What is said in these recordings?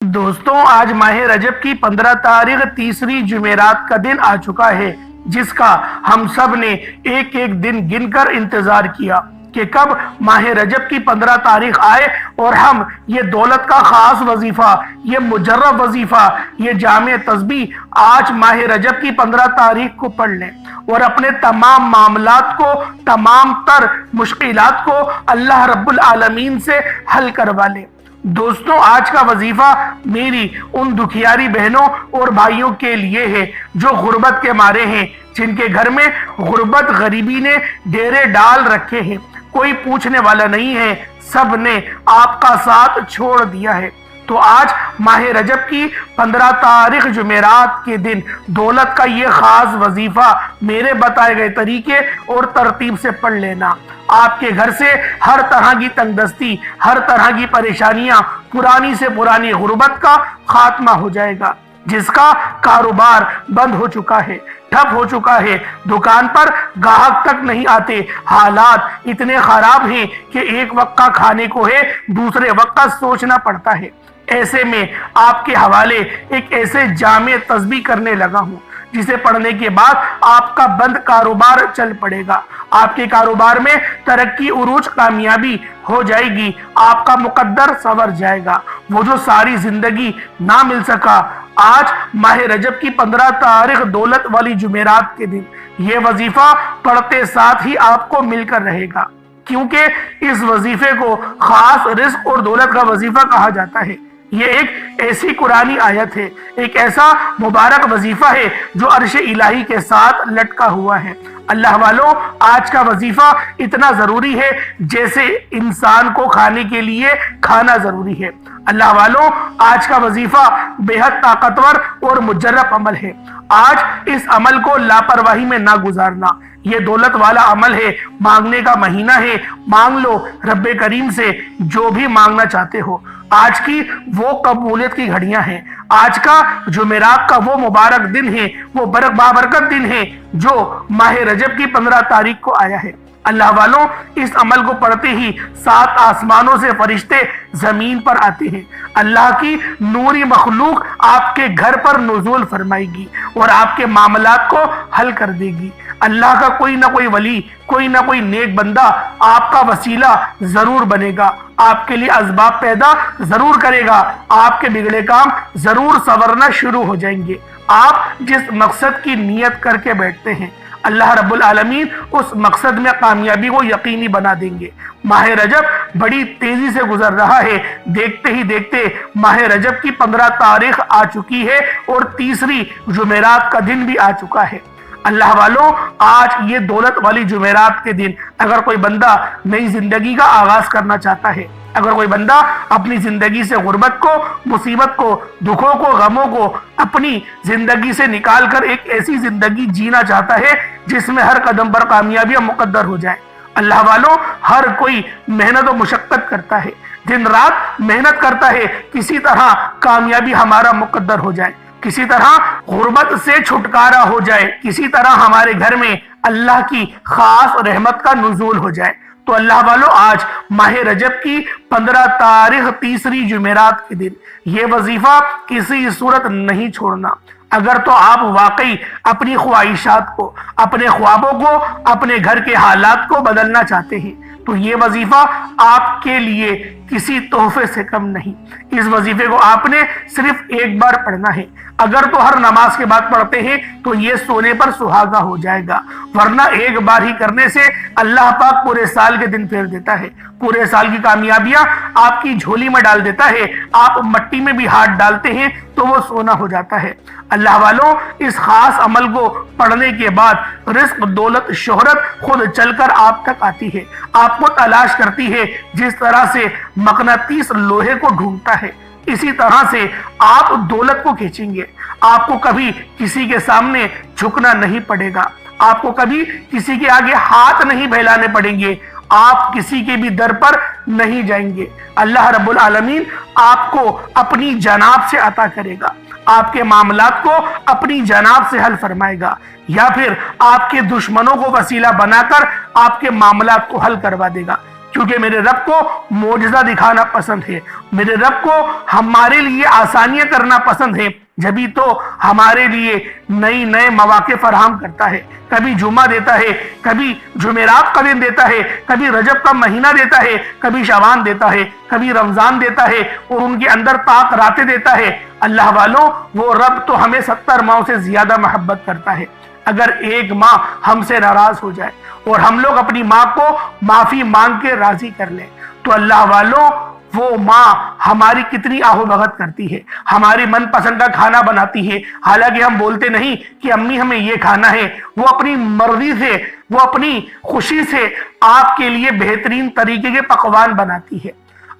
दोस्तों, आज माह रजब की 15 तारीख तीसरी जुमेरात का दिन आ चुका है, जिसका हम सब ने एक एक दिन गिनकर इंतजार किया कि कब माह रजब की 15 तारीख आए और हम ये दौलत का खास वजीफा, ये मुजर्रब वजीफा, ये जामे तस्बीह आज माह रजब की 15 तारीख को पढ़ लें और अपने तमाम मामलात को, तमाम तर मुश्किलात को अल्लाह रब्बुल आलमीन से हल करवा लें। दोस्तों, आज का वजीफा मेरी उन दुखियारी बहनों और भाइयों के लिए है जो गुर्बत के मारे हैं, जिनके घर में गुर्बत गरीबी ने डेरे डाल रखे हैं। कोई पूछने वाला नहीं है, सब ने आपका साथ छोड़ दिया है। तो आज माह रजब की 15 तारीख जुमेरात के दिन दौलत का ये खास वजीफा मेरे बताए गए तरीके और तरतीब से पढ़ लेना। आपके घर से हर तरह की तंगदस्ती, हर तरह की परेशानियां, पुरानी से पुरानी गुर्बत का खात्मा हो जाएगा। जिसका कारोबार बंद हो चुका है, ठप हो चुका है, दुकान पर ग्राहक तक नहीं आते, हालात इतने खराब हैं कि एक वक्त का खाने को है दूसरे वक्त का सोचना पड़ता है। ऐसे में आपके हवाले एक ऐसे जामे तस्बीह करने लगा हूं जिसे पढ़ने के बाद आपका बंद कारोबार चल पड़ेगा, आपके कारोबार में तरक्की, उरूज, कामयाबी हो जाएगी, आपका मुकद्दर संवर जाएगा। वो जो सारी जिंदगी ना मिल सका, आज माह रजब की 15 तारीख दौलत वाली जुमेरात के दिन ये वजीफा पढ़ते साथ ही आपको मिलकर रहेगा, क्योंकि इस वजीफे को खास रिस्क और दौलत का वजीफा कहा जाता है। ये एक ऐसी कुरानी आयत है, एक ऐसा मुबारक वजीफा है जो अर्श इलाही के साथ लटका हुआ है। अल्लाह वालों, आज का वजीफा इतना जरूरी है जैसे इंसान को खाने के लिए खाना जरूरी है। अल्लाह वालों, आज का वजीफा बेहद ताकतवर और मुजर्रब अमल है। आज इस अमल को लापरवाही में ना गुजारना। ये दौलत वाला अमल है, मांगने का महीना है, मांग लो रब्बे करीम से जो भी मांगना चाहते हो। आज की वो कबूलियत की घड़ियां हैं, आज का जुमेरात का वो मुबारक दिन है, वो बाबरकत दिन है जो माह रजब की 15 तारीख को आया है। अल्लाह वालों, इस अमल को पढ़ते ही 7 आसमानों से फरिश्ते जमीन पर आते हैं। अल्लाह की नूरी मखलूक आपके घर पर नुज़ूल फरमाएगी और आपके मामलात को हल कर देगी। अल्लाह का कोई ना कोई वली, कोई ना कोई नेक बंदा आपका वसीला जरूर बनेगा, आपके लिए असबाब पैदा जरूर करेगा, आपके बिगड़े काम जरूर संवरना शुरू हो जाएंगे। आप जिस मकसद की नियत करके बैठते हैं, अल्लाह रब्बुल आलमीन उस मकसद में कामयाबी को यकीनी बना देंगे। माह रजब बड़ी तेजी से गुजर रहा है, देखते ही देखते माह रजब की 15 तारीख आ चुकी है और तीसरी जुमेरात का दिन भी आ चुका है। अल्लाह वालों, आज ये दौलत वाली जुमेरात के दिन अगर कोई बंदा नई जिंदगी का आगाज करना चाहता है, अगर कोई बंदा अपनी जिंदगी से गुर्बत को, मुसीबत को, दुखों को, गमों को अपनी जिंदगी से निकाल कर एक ऐसी जिंदगी जीना चाहता है जिसमें हर कदम पर कामयाबियां मुकद्दर हो जाए। अल्लाह वालों, हर कोई मेहनत और मुशक्कत करता है, दिन रात मेहनत करता है, किसी तरह कामयाबी हमारा मुकद्दर हो जाए, किसी तरह गुर्बत से छुटकारा हो जाए, किसी तरह हमारे घर में अल्लाह की खास रहमत का नुज़ूल हो जाए। तो अल्लाह वालों, आज माह रजब की 15 तारीख तीसरी जुमेरात के दिन ये वजीफा किसी सूरत नहीं छोड़ना। अगर तो आप वाकई अपनी ख्वाहिशात को, अपने ख्वाबों को, अपने घर के हालात को बदलना चाहते हैं तो ये वजीफा आपके लिए किसी तोहफे से कम नहीं। इस वजीफे को आपने सिर्फ एक बार पढ़ना है। अगर तो हर नमाज के बाद पढ़ते हैं तो ये सोने पर सुहागा हो जाएगा, वरना एक बार ही करने से अल्लाह पाक पूरे साल के दिन फेर देता है, पूरे साल की कामयाबियां आपकी झोली में डाल देता है। आप मट्टी में भी हाथ डालते हैं तो वो सोना हो जाता है। अल्लाह वालों, इस खास अमल को पढ़ने के बाद रिस्क, दौलत, शोहरत खुद चलकर आप तक आती है, आपको तलाश करती है। जिस तरह से मकनातीस लोहे को ढूंढता है, इसी तरह से आप दौलत को खींचेंगे। आपको कभी किसी के सामने झुकना नहीं पड़ेगा, आपको कभी किसी के आगे हाथ नहीं फैलाने पड़ेंगे, आप किसी के भी दर पर नहीं जाएंगे। अल्लाह रब्बुल आलमीन आपको अपनी जनाब से अता करेगा, आपके मामलात को अपनी जनाब से हल फरमाएगा, या फिर आपके दुश्मनों को वसीला बनाकर आपके मामलात को हल करवा देगा। کیونکہ میرے رب کو معجزہ دکھانا پسند ہے، میرے رب کو ہمارے لیے آسانیاں کرنا پسند ہے، جبھی تو ہمارے لیے نئے مواقع فراہم کرتا ہے۔ کبھی جمعہ دیتا ہے، کبھی جمعرات کا دن دیتا ہے، کبھی رجب کا مہینہ دیتا ہے، کبھی شعبان دیتا ہے، کبھی رمضان دیتا ہے، اور ان کے اندر طاق راتیں دیتا ہے۔ اللہ والوں، وہ رب تو ہمیں 70 ماہوں سے زیادہ محبت کرتا ہے۔ اگر ایک ماں ہم سے ناراض ہو جائے اور ہم لوگ اپنی ماں کو معافی مانگ کے راضی کر لیں تو اللہ والوں وہ ماں ہماری کتنی آہو بھگت کرتی ہے، ہماری من پسند کا کھانا بناتی ہے، حالانکہ ہم بولتے نہیں کہ امی ہمیں یہ کھانا ہے، وہ اپنی مرضی سے، وہ اپنی خوشی سے آپ کے لیے بہترین طریقے کے پکوان بناتی ہے۔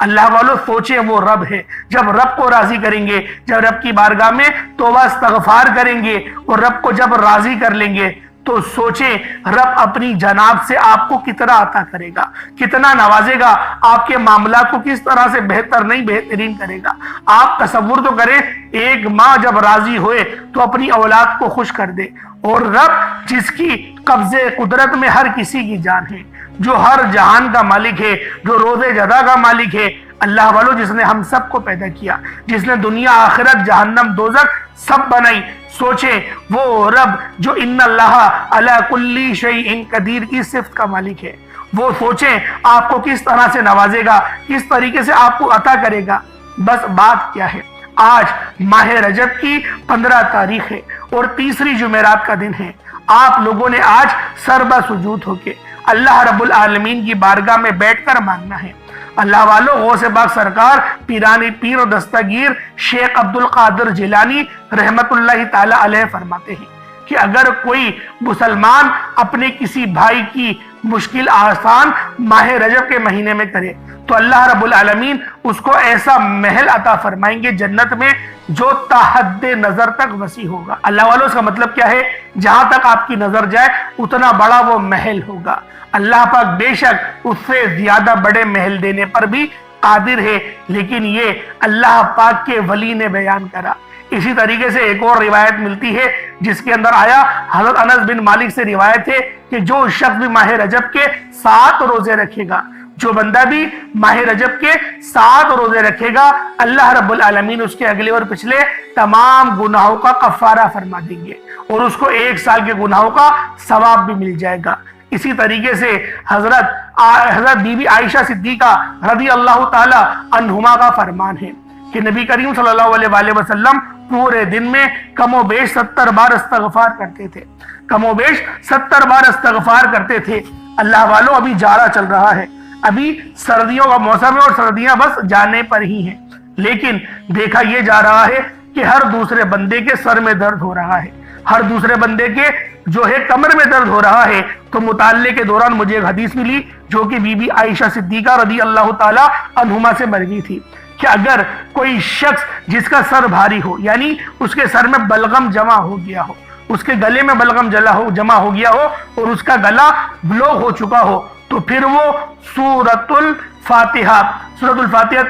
اللہ والوں سوچیں، وہ رب ہے، جب رب کو راضی کریں گے، جب رب کی بارگاہ میں توبہ استغفار کریں گے اور رب کو جب راضی کر لیں گے تو سوچیں رب اپنی جناب سے آپ کو کتنا عطا کرے گا، کتنا نوازے گا، آپ کے معاملات کو کس طرح سے بہتر نہیں بہترین کرے گا۔ آپ تصور تو کریں، ایک ماں جب راضی ہوئے تو اپنی اولاد کو خوش کر دے، اور رب جس کی قبضے قدرت میں ہر کسی کی جان ہے، جو ہر جہان کا مالک ہے، جو روز جزا کا مالک ہے، اللہ والوں جس نے ہم سب کو پیدا کیا، جس نے دنیا آخرت جہنم دوزخ سب بنائی، سوچیں وہ رب جو ان اللہ علی کل شیء قدیر کی صفت کا مالک ہے، وہ سوچیں آپ کو کس طرح سے نوازے گا، کس طریقے سے آپ کو عطا کرے گا۔ بس بات کیا ہے، آج ماہ رجب کی 15 تاریخ ہے اور تیسری جمعرات کا دن ہے۔ آپ لوگوں نے آج سربہ سجود ہو کے اللہ رب العالمین کی بارگاہ میں بیٹھ کر مانگنا ہے۔ اللہ والوں، غوث پاک سرکار پیرانی پیر و دستگیر شیخ عبد القادر جیلانی رحمت اللہ تعالی علیہ فرماتے ہیں کہ اگر کوئی مسلمان اپنے کسی بھائی کی مشکل آسان ماہ رجب کے مہینے میں کرے تو اللہ رب العالمین اس کو ایسا محل عطا فرمائیں گے جنت میں جو تا حد نظر تک وسیع ہوگا۔ اللہ والوں، اس کا مطلب کیا ہے؟ جہاں تک آپ کی نظر جائے اتنا بڑا وہ محل ہوگا۔ اللہ پاک بے شک اس سے زیادہ بڑے محل دینے پر بھی قادر ہے، لیکن یہ اللہ پاک کے ولی نے بیان کرا۔ اسی طریقے سے ایک اور روایت ملتی ہے جس کے اندر آیا، حضرت انس بن مالک سے روایت ہے کہ جو شخص بھی ماہ رجب کے 7 روزے رکھے گا، جو بندہ بھی ماہ رجب کے 7 روزے رکھے گا، اللہ رب العالمین اس کے اگلے اور پچھلے تمام گناہوں کا کفارہ فرما دیں گے اور اس کو 1 سال کے گناہوں کا ثواب بھی مل جائے گا۔ اسی طریقے سے حضرت بی بی عائشہ صدیقہ رضی اللہ تعالی عنہما کا فرمان ہے کہ نبی کریم صلی اللہ علیہ وآلہ وسلم پورے دن میں کم و بیش 70 بار استغفار کرتے تھے، کم و بیش 70 بار استغفار کرتے تھے۔ اللہ والوں، ابھی جاڑا چل رہا ہے، ابھی سردیوں کا موسم ہے اور سردیاں بس جانے پر ہی ہیں، لیکن دیکھا یہ جا رہا ہے کہ ہر دوسرے بندے کے سر میں درد ہو رہا ہے، ہر دوسرے بندے کے جو ہے کمر میں درد ہو رہا ہے۔ تو مطالعے کے دوران مجھے ایک حدیث ملی جو کہ بی بی عائشہ صدیقہ رضی اللہ تعالی عنہما سے مروی تھی کہ اگر کوئی شخص جس کا سر بھاری ہو، یعنی اس کے سر میں بلغم جمع ہو گیا ہو، اس کے گلے میں بلغم جمع ہو گیا ہو اور اس کا گلا بلوغ ہو چکا ہو، تو پھر وہ سورۃ الفاتحہ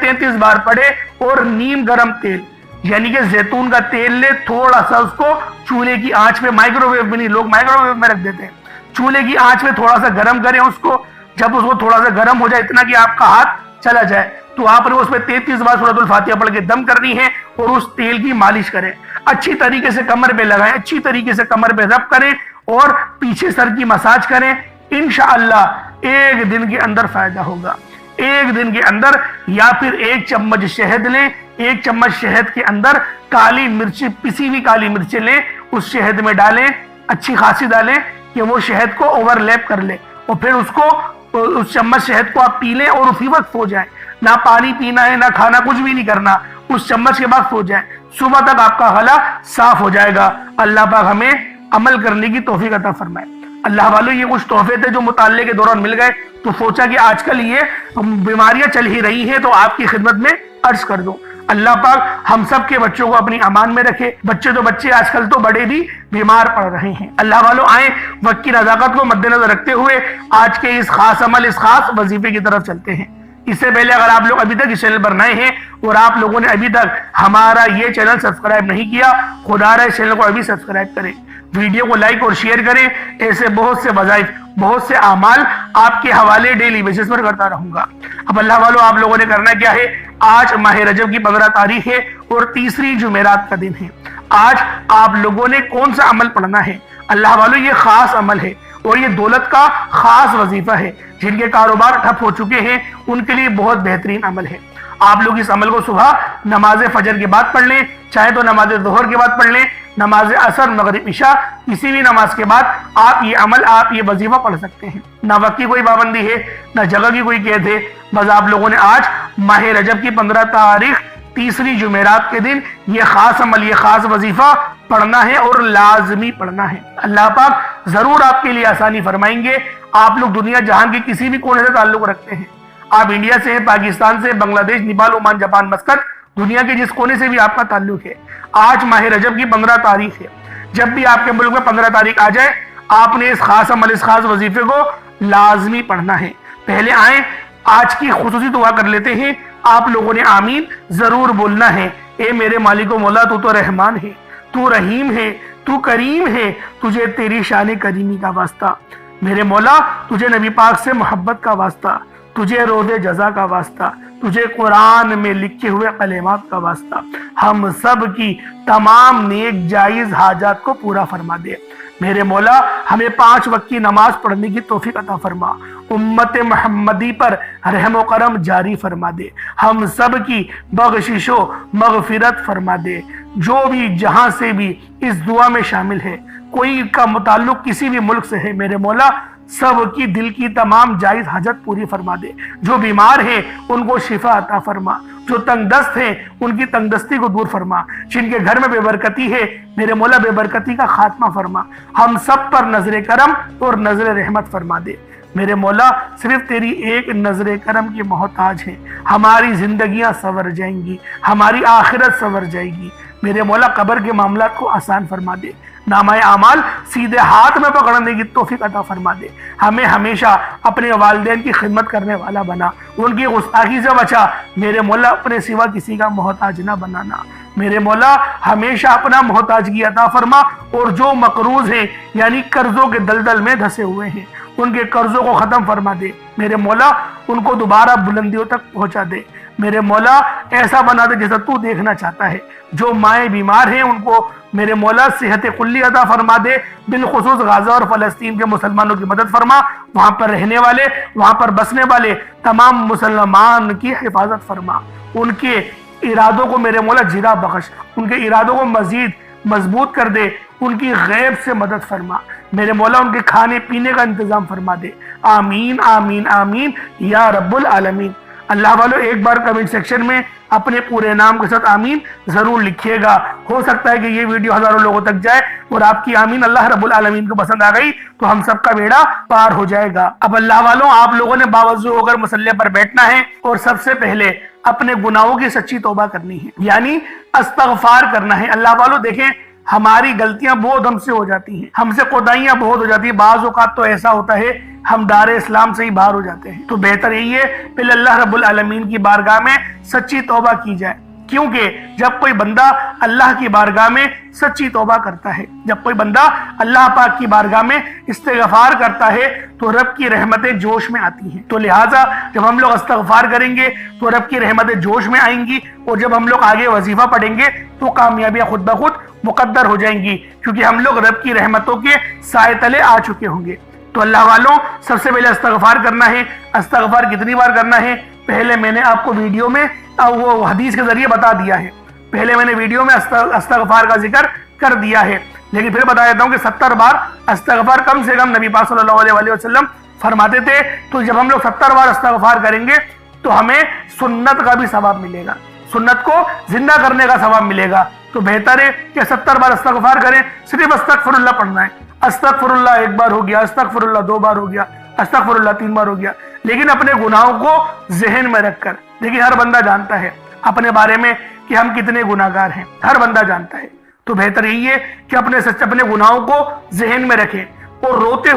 33 بار پڑھے اور نیم گرم تیل یعنی کہ زیتون کا تیل لے، تھوڑا سا اس کو چولہے کی آنچ پہ، مائکرو ویو میں نہیں، لوگ مائکرو ویو میں رکھ دیتے ہیں، چولہے کی آنچ پہ تھوڑا سا گرم کریں اس کو، جب اس کو تھوڑا سا گرم ہو جائے اتنا کہ آپ کا ہاتھ چلا جائے تو آپ نے اس پہ 33 بار سورۃ الفاتحہ پڑھ کے دم کرنی ہے اور اس تیل کی مالش کریں، اچھی طریقے سے کمر پہ لگائیں، اچھی طریقے سے کمر پہ رب کریں اور پیچھے سر کی مساج کریں۔ انشاءاللہ 1 دن کے اندر فائدہ ہوگا، 1 دن کے اندر۔ یا پھر 1 چمچ شہد لیں، 1 چمچ شہد کے اندر کالی مرچ، پسی ہوئی کالی مرچیں لیں، اس شہد میں ڈالیں، اچھی خاصی ڈالیں کہ وہ شہد کو اوور لیپ کر لے اور پھر اس چمچ شہد کو آپ پی لیں اور اسی وقت سو جائیں، نہ پانی پینا ہے نہ کھانا، کچھ بھی نہیں کرنا، اس چمچ کے بعد سو جائیں، صبح تک آپ کا گلا صاف ہو جائے گا۔ اللہ پاک ہمیں عمل کرنے کی توفیق عطا فرمائے۔ اللہ والوں، یہ کچھ تحفے تھے جو مطالعے کے دوران مل گئے تو سوچا کہ آج کل یہ بیماریاں چل ہی رہی ہیں تو آپ کی خدمت میں عرض کر دوں۔ اللہ پاک ہم سب کے بچوں کو اپنی امان میں رکھے، بچے تو بچے، آج کل تو بڑے بھی بیمار پڑ رہے ہیں۔ اللہ والوں، آئیں وقت کی نزاکت کو مد نظر رکھتے ہوئے آج کے اس خاص عمل، اس خاص وظیفے کی طرف چلتے ہیں۔ इससे पहले अगर आप लोग अभी तक इस चैनल पर नए हैं और आप लोगों ने अभी तक हमारा ये चैनल सब्सक्राइब नहीं किया, खुदारा इस चैनल को अभी सब्सक्राइब करें, वीडियो को लाइक और शेयर करें। ऐसे बहुत से वज़ाइफ, बहुत से अमाल आपके हवाले डेली बेसिस पर करता रहूंगा। अब अल्लाह वालों, आप लोगों ने करना क्या है, आज माह रजब की 15 तारीख है और तीसरी जुमेरात का दिन है। आज आप लोगों ने कौन सा अमल पढ़ना है? अल्लाह वालों, ये खास अमल है और ये दौलत का खास वजीफा है। जिनके कारोबार ठप हो चुके हैं उनके लिए बहुत बेहतरीन अमल है। आप लोग इस अमल को सुबह नमाज फजर के बाद पढ़ लें, चाहे तो नमाज जोहर के बाद पढ़ लें, नमाज असर, मगरिब, इशा, किसी भी नमाज के बाद आप ये अमल, आप ये वजीफा पढ़ सकते हैं। ना वक्त की कोई पाबंदी है, ना जगह की कोई कैद है। बस आप लोगों ने आज माह रजब की 15 तारीख तीसरी जुमेरात के दिन ये खास अमल, ये खास वजीफा पढ़ना है और लाजमी पढ़ना है। अल्लाह पाक जरूर आपके लिए आसानी फरमाएंगे। आप लोग दुनिया जहां के किसी भी कोने से ताल्लुक रखते हैं, आप इंडिया से हैं, पाकिस्तान से, बांग्लादेश, नेपाल, ओमान, जापान, मस्कत, दुनिया के जिस कोने से भी आपका ताल्लुक है, आज माह रजब की 15 तारीख है। जब भी आपके मुल्क में 15 तारीख आ जाए, आपने इस खास अमल, इस खास वजीफे को लाजमी पढ़ना है। पहले आए, आज की खुसूसी दुआ कर लेते हैं। आप लोगों ने आमीन जरूर बोलना है। ए मेरे मालिको मौला, तू तो रहमान है, तू रहीम है, तू करीम है, तुझे तेरी शान करीमी का वास्ता। मेरे मौला, तुझे नबी पाक से मोहब्बत का वास्ता, तुझे रोज़े जजा का वास्ता, तुझे कुरान में लिखे हुए कलेमात का वास्ता। हम सब की तमाम नेक जायज हाजात को पूरा फरमा दे। मेरे मौला, हमें 5 वक्त की नमाज पढ़ने की तौफीक अता फरमा। उम्मत मोहम्मदी पर रहम व करम जारी फरमा दे। हम सब की बख्शिशो मगफिरत फरमा दे। जो भी जहां से भी इस दुआ में शामिल है, कोई का मुताल्लुक किसी भी मुल्क से है, मेरे मौला सब की दिल की तमाम जायज हाजत पूरी फरमा दे। जो बीमार हैं उनको शिफा अता फरमा, जो तंगदस्त हैं उनकी तंगदस्ती को दूर फरमा, जिनके घर में बेबरकती है, मेरे मौला बेबरकती का खात्मा फरमा। हम सब पर नजर करम और नजर रहमत फरमा दे। मेरे मौला, सिर्फ तेरी एक नजर करम की मोहताज है, हमारी जिंदगियां संवर जाएंगी, हमारी आखिरत संवर जाएगी। मेरे मौला, कब्र के मामलात को आसान फरमा दे। नामाए आमाल सीधे हाथ में पकड़ने की तौफीक अता फरमा दे। हमें हमेशा अपने वालिदैन की खिदमत करने वाला बना, उनकी गुस्ताखी से बचा। मेरे मौला, अपने सिवा किसी का मोहताज ना बनाना। मेरे मौला, हमेशा अपना मोहताजगी अता फरमा। और जो मकरूज हैं, यानी कर्जों के दलदल में धंसे हुए हैं, उनके कर्जों को खत्म फरमा दे। मेरे मौला, उनको दोबारा बुलंदियों तक पहुंचा दे। मेरे मौला, ऐसा बना दे जैसा तू देखना चाहता है। जो माएँ बीमार हैं उनको मेरे मौला सेहत कुल्ली अता फरमा दे। बिलखुसूस गाजा और फलस्तीन के मुसलमानों की मदद फरमा। वहां पर रहने वाले, वहां पर बसने वाले तमाम मुसलमान की हिफाजत फरमा। उनके इरादों को मेरे मौला जिरा बख्श, उनके इरादों को मजीद मजबूत कर दे। उनकी गैब से मदद फरमा। मेरे मौला, उनके खाने पीने का इंतजाम फरमा दे। आमीन आमीन आमीन या रब्बुल आलमीन। अल्लाह वालों, एक बार कमेंट सेक्शन में अपने पूरे नाम के साथ आमीन जरूर लिखिएगा। हो सकता है कि ये वीडियो हजारों लोगों तक जाए और आपकी आमीन अल्लाह रब्बुल आलमीन को पसंद आ गई तो हम सबका बेड़ा पार हो जाएगा। अब अल्लाह वालों, आप लोगों ने बावजू होकर मुसल्ले पर बैठना है और सबसे पहले अपने गुनाहों की सच्ची तौबा करनी है, यानी अस्तगफार करना है। अल्लाह वालों, देखें, हमारी गलतियां बहुत हमसे हो जाती हैं, हमसे कोताहियां बहुत हो जाती है। बाज़ औक़ात तो ऐसा होता है हम दारे इस्लाम से ही बाहर हो जाते हैं। तो बेहतर यही है पहले अल्लाह रब्बुल आलमीन की बारगाह में सच्ची तौबा की जाए, क्योंकि जब कोई बंदा अल्लाह की बारगाह में सच्ची तौबा करता है, जब कोई बंदा अल्लाह पाक की बारगाह में इस्तिग़फ़ार करता है तो रब की रहमतें जोश में आती हैं। तो लिहाजा जब हम लोग इस्तिग़फ़ार करेंगे तो रब की रहमतें जोश में आएंगी और जब हम लोग आगे वजीफा पढ़ेंगे तो कामयाबियां खुद ब खुद मुकद्दर हो जाएंगी, क्योंकि हम लोग रब की रहमतों के साए तले आ चुके होंगे। तो अल्लाह वालों, सबसे पहले इस्तिग़फ़ार करना है। इस्तिग़फ़ार कितनी बार करना है, पहले मैंने आपको वीडियो में वो हदीस के जरिए बता दिया है। पहले मैंने वीडियो में इस्तिग़फ़ार का जिक्र कर दिया है, लेकिन फिर बता देता हूँ कि 70 बार इस्तिग़फ़ार कम से कम नबी पाक सल्लल्लाहु अलैहि वसल्लम फरमाते थे। तो जब हम लोग 70 बार इस्तिग़फ़ार करेंगे तो हमें सुन्नत का भी सवाब मिलेगा, सुन्नत को जिंदा करने का सवाब मिलेगा। तो बेहतर है कि 70 बार इस्तिग़फ़ार करें। सिर्फ अस्तगफिरुल्लाह पढ़ना है। अस्तगफिरुल्लाह 1 बार हो गया, अस्तगफिरुल्लाह 2 बार हो गया, अस्तगफिरुल्लाह 3 बार हो गया, लेकिन अपने गुनाहों को ज़हन में रखकर। देखिए, हर बंदा जानता है अपने बारे में कि हम कितने गुनाहगार हैं, हर बंदा जानता है। तो बेहतर यही है कि अपने गुनाहों को ज़हन में रखें और रोते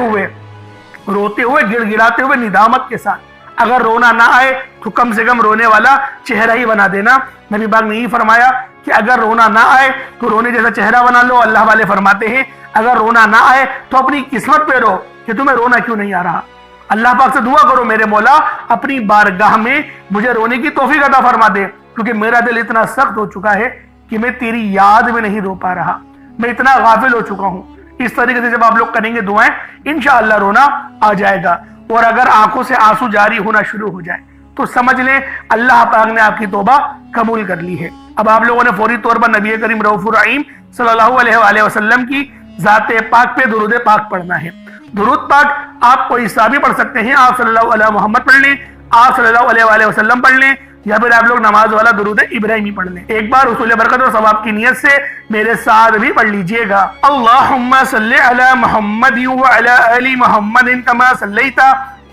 हुए गिड़गिड़ाते हुए निदामत के साथ اگر رونا نہ آئے تو کم سے کم رونے والا چہرہ ہی بنا دینا۔ نبی پاک نے یہ فرمایا کہ اگر رونا نہ آئے تو رونے جیسا چہرہ بنا لو۔ اللہ والے فرماتے ہیں اگر رونا نہ آئے تو اپنی قسمت پہ رو کہ تمہیں رونا کیوں نہیں آ رہا۔ اللہ پاک سے دعا کرو میرے مولا اپنی بارگاہ میں مجھے رونے کی توفیق عطا فرما دے، کیونکہ میرا دل اتنا سخت ہو چکا ہے کہ میں تیری یاد میں نہیں رو پا رہا، میں اتنا غافل ہو چکا ہوں۔ اس طریقے سے جب آپ لوگ کریں گے دعائیں انشاءاللہ رونا آ جائے گا۔ اور اگر آنکھوں سے آنسو جاری ہونا شروع ہو جائے تو سمجھ لیں اللہ پاک نے آپ کی توبہ قبول کر لی ہے۔ اب آپ لوگوں نے فوری طور پر نبی کریم رؤوف الرحیم صلی اللہ علیہ وآلہ وسلم کی ذات پاک پہ درود پاک پڑھنا ہے۔ درود پاک آپ کوئی حصہ بھی پڑھ سکتے ہیں، آپ صلی اللہ علیہ محمد پڑھ لیں، آپ صلی اللہ علیہ وآلہ وسلم پڑھ لیں، یا پھر آپ لوگ نماز والا درود ابراہیمی پڑھ لیں۔ ایک بار حصول برکت اور ثواب کی نیت سے میرے ساتھ بھی پڑھ لیجئے گا۔ اللہم صلی علی محمد وعلی آل محمد کما صلیت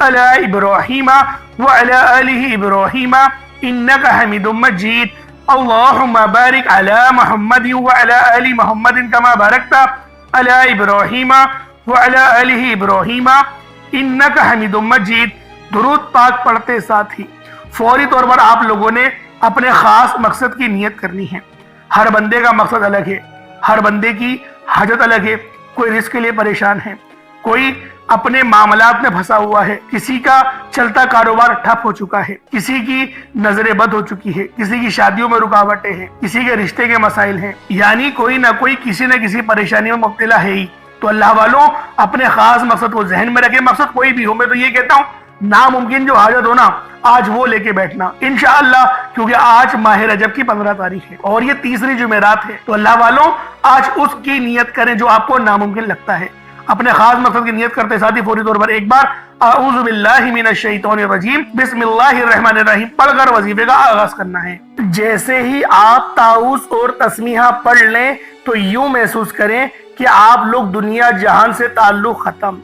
علی ابراہیم وعلی آل ابراہیم انک حمید مجید۔ اللہم بارک علی محمد وعلی آل محمد کما بارکت علی ابراہیم وعلی آل ابراہیم انک حمید مجید۔ درود پاک پڑھتے ساتھ ہی فوری طور پر آپ لوگوں نے اپنے خاص مقصد کی نیت کرنی ہے۔ ہر بندے کا مقصد الگ ہے، ہر بندے کی حاجت الگ ہے۔ کوئی رزق کے لیے پریشان ہے، کوئی اپنے معاملات میں پھنسا ہوا ہے، کسی کا چلتا کاروبار ٹھپ ہو چکا ہے، کسی کی نظر بد ہو چکی ہے، کسی کی شادیوں میں رکاوٹیں ہیں، کسی کے رشتے کے مسائل ہیں، یعنی کوئی نہ کوئی کسی نہ کسی پریشانی میں مبتلا ہے ہی۔ تو اللہ والوں اپنے خاص مقصد کو ذہن میں رکھیں، مقصد کوئی بھی ہو، میں تو یہ کہتا ہوں ناممکن جو حاجت ہو نا آج وہ لے کے بیٹھنا انشاءاللہ، کیونکہ آج ماہ رجب کی 15 تاریخ ہے اور یہ تیسری جمعرات ہے۔ تو اللہ والوں آج اس کی نیت کریں جو آپ کو ناممکن لگتا ہے۔ اپنے خاص مقصد کی نیت کرتے ساتھ ہی فوری طور پر ایک بار اعوذ باللہ من الشیطان الرجیم بسم اللہ الرحمن الرحیم پڑھ کر وظیفے کا آغاز کرنا ہے۔ جیسے ہی آپ تعوذ اور تسمیہ پڑھ لیں تو یوں محسوس کریں کہ آپ لوگ دنیا جہان سے تعلق ختم،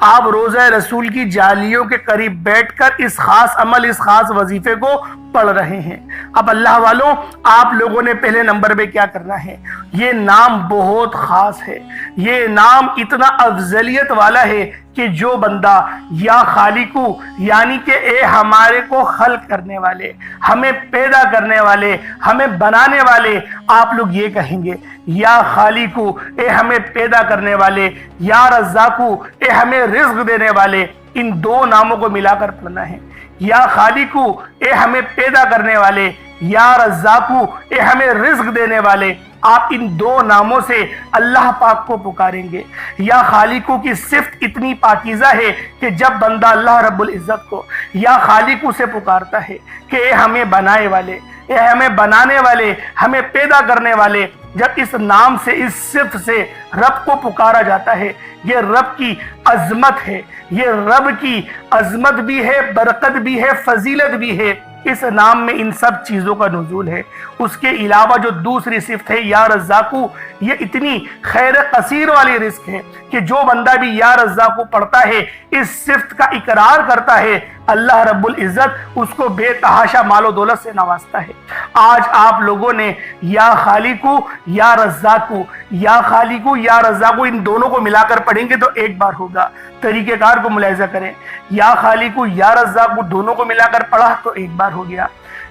آپ روضہ رسول کی جالیوں کے قریب بیٹھ کر اس خاص عمل، اس خاص وظیفے کو پڑھ رہے ہیں۔ اب اللہ والوں آپ لوگوں نے پہلے نمبر پہ کیا کرنا ہے، یہ نام بہت خاص ہے، یہ نام اتنا افضلیت والا ہے کہ جو بندہ یا خالقو یعنی کہ اے ہمارے کو خلق کرنے والے، ہمیں پیدا کرنے والے، ہمیں بنانے والے، آپ لوگ یہ کہیں گے یا خالقو اے ہمیں پیدا کرنے والے، یا رزاقو اے ہمیں رزق دینے والے، ان دو ناموں کو ملا کر پڑھنا ہے۔ یا خالقو اے ہمیں پیدا کرنے والے، یا رزاقو اے ہمیں رزق دینے والے، آپ ان دو ناموں سے اللہ پاک کو پکاریں گے۔ یا خالقو کی صفت اتنی پاکیزہ ہے کہ جب بندہ اللہ رب العزت کو یا خالقو سے پکارتا ہے کہ اے ہمیں بنائے والے، اے ہمیں بنانے والے، ہمیں پیدا کرنے والے، جب اس نام سے، اس صفت سے رب کو پکارا جاتا ہے، یہ رب کی عظمت ہے، یہ رب کی عظمت بھی ہے، برکت بھی ہے، فضیلت بھی ہے۔ اس نام میں ان سب چیزوں کا نزول ہے۔ اس کے علاوہ جو دوسری صفت ہے یا رزاقو، یہ اتنی خیر قصیر والی رزق ہے کہ جو بندہ بھی یا رزاقو پڑھتا ہے، اس صفت کا اقرار کرتا ہے، اللہ رب العزت اس کو بے تحاشا مال و دولت سے نوازتا ہے۔ آج آپ لوگوں نے یا خالقو یا رزاقو، یا خالقو یا رزاقو ان دونوں کو ملا کر پڑھیں گے تو ایک بار ہوگا۔ طریقہ کار کو ملاحظہ کریں، یا خالقو یا رزاقو دونوں کو ملا کر پڑھا تو ایک بار ہو گیا،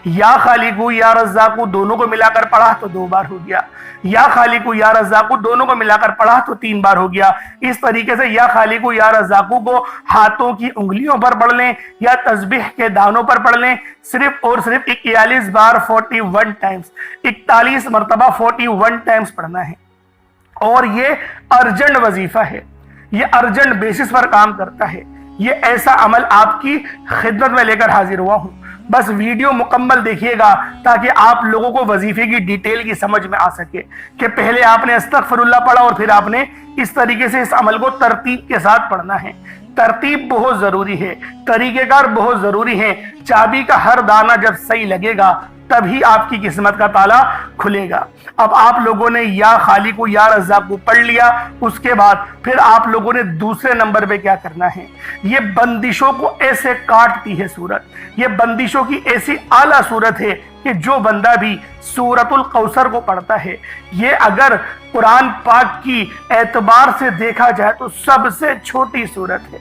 یا خالقو یا رزاقو دونوں کو ملا کر پڑھا تو دو بار ہو گیا، یا خالقو یا رزاقو دونوں کو ملا کر پڑھا تو تین بار ہو گیا۔ اس طریقے سے یا خالقو یا رزاقو کو ہاتھوں کی انگلیوں پر پڑھ لیں یا تسبیح کے دانوں پر پڑھ لیں، صرف اور صرف 41 بار 41 ٹائمز، 41 مرتبہ 41 ٹائمز پڑھنا ہے۔ اور یہ ارجنٹ وظیفہ ہے، یہ ارجنٹ بیسس پر کام کرتا ہے۔ یہ ایسا عمل آپ کی خدمت میں لے کر حاضر ہوا ہوں، بس ویڈیو مکمل دیکھیے گا تاکہ آپ لوگوں کو وظیفے کی ڈیٹیل کی سمجھ میں آ سکے کہ پہلے آپ نے استغفر اللہ پڑھا اور پھر آپ نے اس طریقے سے اس عمل کو ترتیب کے ساتھ پڑھنا ہے۔ ترتیب بہت ضروری ہے، طریقہ کار بہت ضروری ہے۔ چابی کا ہر دانہ جب صحیح لگے گا تبھی آپ کی قسمت کا تالا کھلے گا۔ اب آپ لوگوں نے یا خالقو یا رزاقو پڑھ لیا، اس کے بعد پھر آپ لوگوں نے دوسرے نمبر پہ کیا کرنا ہے، یہ بندشوں کو ایسے کاٹتی ہے سورت، یہ بندشوں کی ایسی اعلیٰ سورت ہے کہ جو بندہ بھی سورت الکوثر کو پڑھتا ہے، یہ اگر قرآن پاک کی اعتبار سے دیکھا جائے تو سب سے چھوٹی سورت ہے،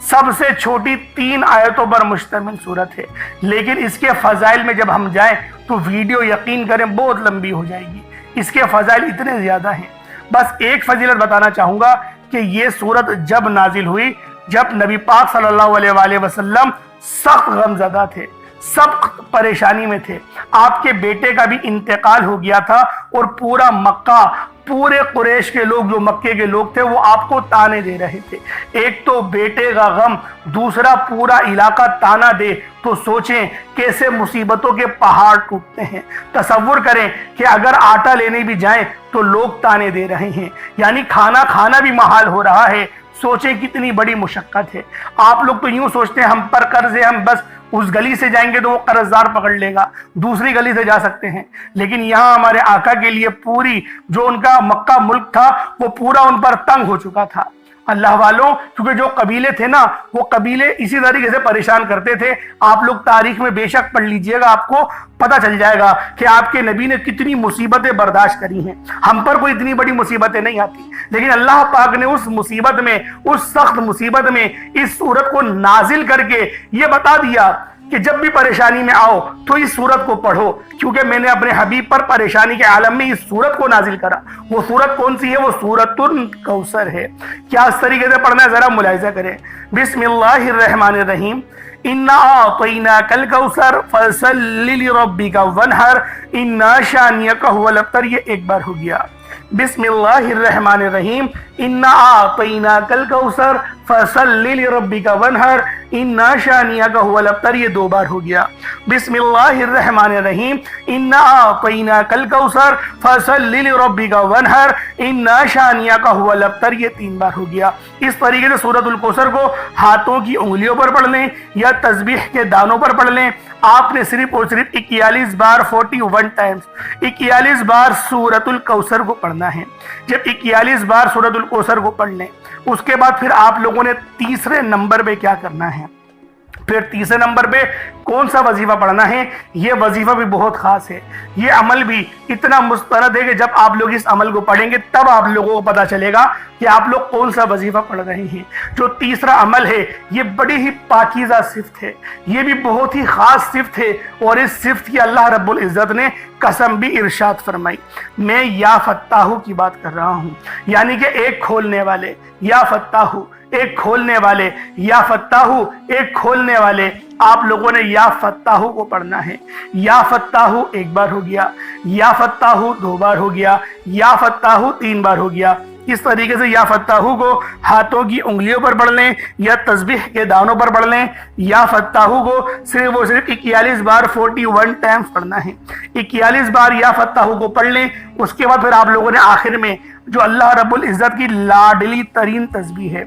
सबसे छोटी 3 आयतों पर मुश्तमिल सूरत है, लेकिन इसके फजाइल में जब हम जाएं तो वीडियो यकीन करें बहुत लंबी हो जाएगी। इसके फजाइल इतने ज्यादा हैं। बस एक फजीलत बताना चाहूंगा कि ये सूरत जब नाजिल हुई, जब नबी पाक सल्लल्लाहु अलैहि वसल्लम सख्त गमज़दा थे, सख्त परेशानी में थे। आपके बेटे का भी इंतकाल हो गया था और पूरा मक्का, पूरे कुरैश के लोग, जो मक्के के लोग थे, वो आपको ताने दे रहे थे। एक तो बेटे का गम, दूसरा पूरा इलाका ताना दे, तो सोचें कैसे मुसीबतों के पहाड़ टूटते हैं। तसव्वुर करें कि अगर आटा लेने भी जाएं तो लोग ताने दे रहे हैं, यानी खाना खाना भी महाल हो रहा है। सोचें कितनी बड़ी मुशक्कत है। आप लोग तो यूं सोचते हैं हम पर कर्ज है, हम बस उस गली से जाएंगे तो वो कर्जदार पकड़ लेगा, दूसरी गली से जा सकते हैं। लेकिन यहाँ हमारे आका के लिए पूरी जो उनका मक्का मुल्क था वो पूरा उन पर तंग हो चुका था। अल्लाह वालों, क्योंकि जो कबीले थे ना, वो कबीले इसी तरीके से परेशान करते थे। आप लोग तारीख में बेशक पढ़ लीजिएगा, आपको पता चल जाएगा कि आपके नबी ने कितनी मुसीबतें बर्दाश्त करी हैं। हम पर कोई इतनी बड़ी मुसीबतें नहीं आती, लेकिन अल्लाह पाक ने उस मुसीबत में, उस सख्त मुसीबत में इस सूरत को नाजिल करके ये बता दिया कि जब भी परेशानी में आओ तो इस सूरत को पढ़ो, क्योंकि मैंने अपने हबीब पर परेशानी के आलम में इस सूरत को नाजिल करा। वो सूरत कौन सी है? वो सूरतुल कौसर है। क्या इस तरीके से पढ़ना है, जरा मुलाहिजा करें। बिस्मिल्लाहिर्रहमानिर्रहीम, इन्ना अअतैनाकल कौसर फसल्लि लिरब्बिका वनहर इन्ना शानियका हुवल अब्तर। ये एक बार हो गया। बिस्मिल्लाहिर्रहमानिर्रहीम, इन्ना अअतैनाकल कौसर फसल्लि लिरब्बिका वनहर इन्ना शानियका हुवल अब्तर। ये 2 बार हो गया। बिस्मिल्लाहिर्रहमानिर्रहीम, इन्ना अअतैनाकल कौसर फसल्लि लिरब्बिका वनहर इन्ना शानियका हुवल अब्तर। ये 3 बार हो गया। इस तरीके से सूरतुल कौसर को हाथों की उंगलियों पर पढ़ लें या तस्बीह के दानों पर पढ़ लें। आपने सिर्फ और सिर्फ 41 बार 41 टाइम्स 41 बार सूरतुल कौसर को पढ़ना है। जब 41 बार सूरतुल कौसर को पढ़ लें, उसके बाद फिर आप लोगों ने तीसरे नंबर पे क्या करना है? फिर तीसरे नंबर पे कौन सा वजीफा पढ़ना है? ये वजीफा भी बहुत खास है। ये अमल भी इतना मुस्तरद है कि जब आप लोग इस अमल को पढ़ेंगे तब आप लोगों को पता चलेगा कि आप लोग कौन सा वजीफा पढ़ रहे हैं। जो तीसरा अमल है ये बड़ी ही पाकीज़ा सिफ्त है, ये भी बहुत ही खास सिफ्त है, और इस सिफ्त की अल्लाह रब्बुल इज़्ज़त ने कसम भी इरशाद फरमाई। मैं या फत्ताहू की बात कर रहा हूँ, यानी कि एक खोलने वाले, या फत्ताहू एक खोलने वाले, या फत्ताहू एक खोलने वाले। आप लोगों ने या फत्ताहू को पढ़ना है। या फत्ताहू 1 बार हो गया, या फत्ताहू 2 बार हो गया, या फत्ताहू 3 बार हो गया। इस तरीके से या फत्ताहू को हाथों की उंगलियों पर पढ़ लें या तस्बीह के दानों पर पढ़ लें। या फत्ताहू को सिर्फ और सिर्फ 41 बार 41 टाइम्स पढ़ना है। 41 बार या फत्ताहू को पढ़ लें। उसके बाद फिर आप लोगों ने आखिर में जो अल्लाह रब्बुल इज़्ज़त की लाडली तरीन तस्बीह है,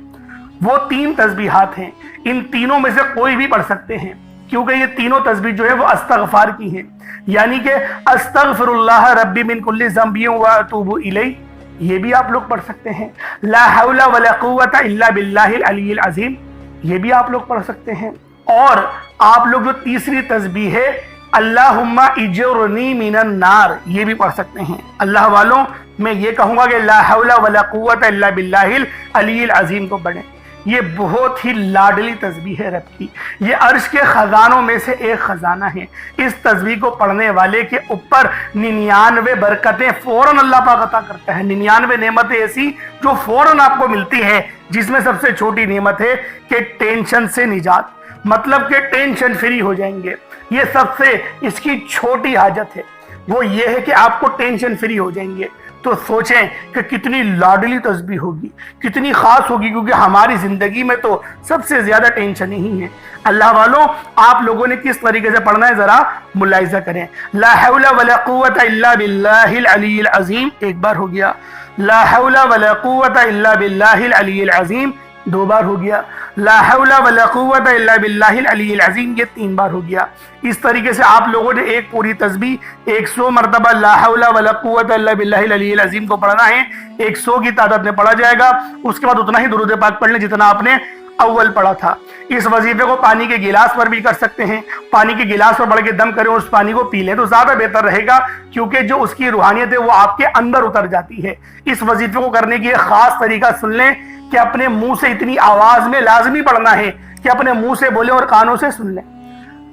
वो 3 तस्बीहात हैं। इन तीनों में से कोई भी पढ़ सकते हैं, क्योंकि ये तीनों तस्बीह जो है वो अस्तगफार की हैं, यानी कि अस्तगफिरुल्लाह रब्बी मिन कुल्ली ज़ंबी व अतूबु इलैह। ये भी आप लोग पढ़ सकते हैं। ला हौला वला कुव्वता इल्ला बिल्लाहिल अलिय्यिल अज़ीम, ये भी आप लोग पढ़ सकते हैं। और आप लोग जो तीसरी तस्बीह है अल्लाहुम्मा इजरनी मिनन नार, ये भी पढ़ सकते हैं। अल्लाह वालों, मैं ये कहूँगा कि ला हौला वला कुव्वता इल्ला बिल्लाहिल अलिय्यिल अज़ीम को पढ़ें। ये बहुत ही लाडली तस्बीह है रब की। ये अर्श के खजानों में से एक खजाना है। इस तस्बीह को पढ़ने वाले के ऊपर 99 बरकतें फौरन अल्लाह पाक अता करता है। 99 नेमतें ऐसी जो फौरन आपको मिलती हैं, जिसमें सबसे छोटी नेमत है कि टेंशन से निजात, मतलब कि टेंशन फ्री हो जाएंगे। ये सबसे इसकी छोटी हाजत है, वो ये है कि आपको टेंशन फ्री हो जाएंगे। तो सोचें कि कितनी लाडली तस्बीह होगी, कितनी खास होगी, क्योंकि हमारी जिंदगी में तो सबसे ज्यादा टेंशन ही है। अल्लाह वालों, आप लोगों ने किस तरीके से पढ़ना है जरा मुलाहिजा करें। ला हौला वला कुव्वता इल्ला बिल्लाहिल अलिय्यिल अज़ीम 1 बार हो गया। ला हौला वला कुव्वता इल्ला बिल्लाहिल अलिय्यिल अज़ीम 2 बार हो गया। ला हौला वला कुव्वता इल्ला बिल्लाहिल अलिय्यिल अज़ीम ये 3 बार हो गया। इस तरीके से आप लोगों ने एक पूरी तस्बीह 100 मरतबा ला हौला वला कुव्वता इल्ला बिल्लाहिल अलिय्यिल अज़ीम को पढ़ना है। 100 की तादाद में पढ़ा जाएगा। उसके बाद उतना ही दुरूद पाक पढ़ लें जितना आपने अव्वल पढ़ा था। इस वजीफे को पानी के गिलास पर भी कर सकते हैं। पानी के गिलास पर पढ़ के दम करें, उस पानी को पी लें तो ज्यादा बेहतर रहेगा, क्योंकि जो उसकी रूहानियत है वो आपके अंदर उतर जाती है। इस वजीफे को करने की एक खास तरीका सुन लें। کہ اپنے منہ سے اتنی آواز میں لازمی پڑھنا ہے کہ اپنے منہ سے بولے اور کانوں سے سن لیں.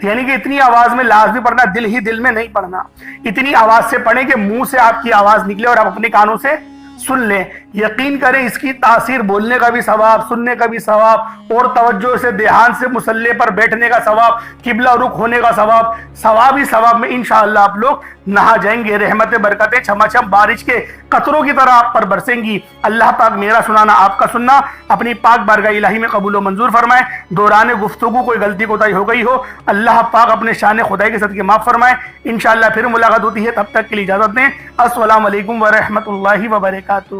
یعنی کہ اتنی آواز میں لازمی پڑھنا، دل ہی دل میں نہیں پڑھنا. اتنی آواز سے پڑھیں کہ منہ سے آپ کی آواز نکلے اور آپ اپنے کانوں سے سن لیں. یقین کریں اس کی تاثیر بولنے کا بھی ثواب، سننے کا بھی ثواب، اور توجہ سے دھیان سے مصلی پر بیٹھنے کا ثواب، قبلہ رخ ہونے کا ثواب، ثواب ہی ثواب میں انشاءاللہ آپ لوگ نہا جائیں گے. رحمت برکتیں چھما بارش کے قطروں کی طرح آپ پر برسیں گی. اللہ پاک میرا سنانا آپ کا سننا اپنی پاک بارگاہ الہی میں قبول و منظور فرمائے. دوران گفتگو کوئی غلطی کوتاہی ہو گئی ہو، اللہ پاک اپنے شان خدائی کے صدقے معاف فرمائے. انشاءاللہ پھر ملاقات ہوتی ہے، تب تک کے لیے اجازت دیں. السلام علیکم ورحمۃ اللہ وبرکاتہ.